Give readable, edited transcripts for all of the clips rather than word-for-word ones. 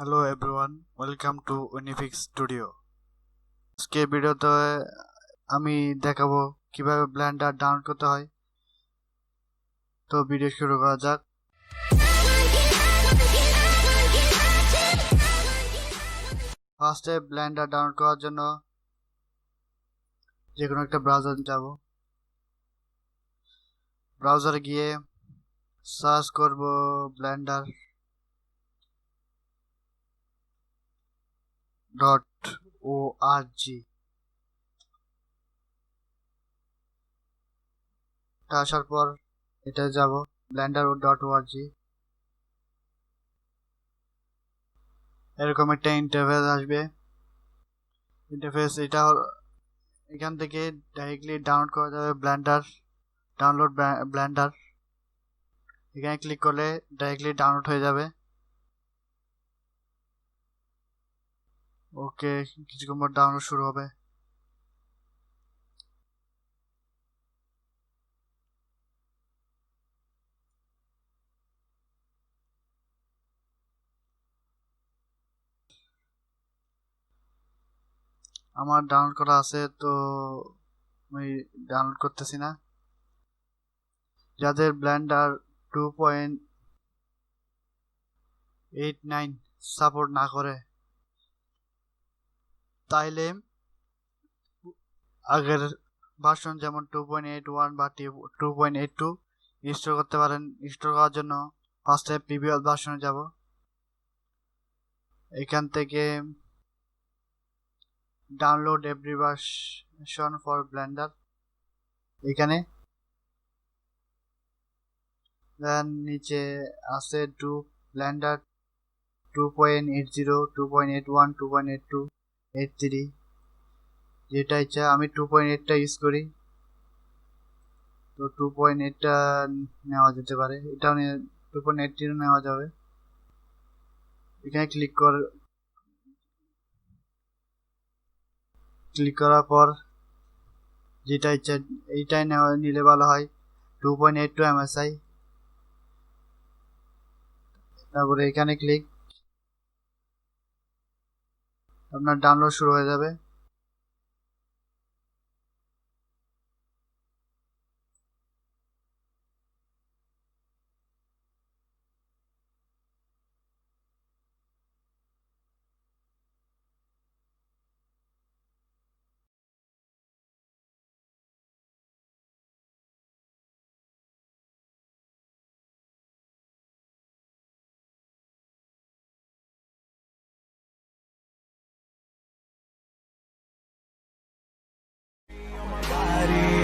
Hello everyone, welcome to Weniphics studio. আজকে ভিডিওতে আমি দেখাবো কিভাবে ব্লেন্ডার ডাউনলোড করতে হয়। তো ভিডিও শুরু করা যাক। ফার্স্টে ব্লেন্ডার ডাউনলোড করার জন্য যে কোনো একটা ব্রাউজারে যাব। ব্রাউজারে গিয়ে সার্চ করব blender.org। আসার পর এটা যাব blender.org। এরকম একটা ইন্টারফেস আসবে। এটা এখান থেকে ডাইরেক্টলি ডাউনলোড করা যাবে ডাউনলোড ব্লেন্ডার। এখানে ক্লিক করলে ডাইরেক্টলি ডাউনলোড হয়ে যাবে। ওকে, কিছুক্ষণ পর ডাউনলোড শুরু হবে। আমার ডাউনলোড করা আছে, তো আমি ডাউনলোড করতেছি না। যাদের ব্লেন্ডার 2.89 সাপোর্ট না করে, তাইলে আগের ভার্সন যেমন 2.81 বা 2.82 ইনস্টল করতে পারেন। ইনস্টল করার জন্য ফার্স্টে প্রিভিয়াস ভার্সনে যাব। এখান থেকে download every version for Blender, এখানে দেন নিচে আছে ব্লেন্ডার 2.80, 2.81, 2.82, 83, যেটা ইচ্ছা। আমি 2.8টা ইউজ করি, তো 2.8টা নেওয়া যেতে পারে। এটাও 2.80 নেওয়া যাবে। এখানে ক্লিক করার পর যেটা ইচ্ছা এইটাই নিলে ভালো হয়। 2.82 MSI। তারপরে এখানে ক্লিক, আপনার ডাউনলোড শুরু হয়ে যাবে।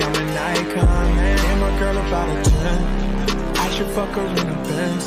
I'm an icon, man. And my girl about a 10. I should fuck her in a Benz.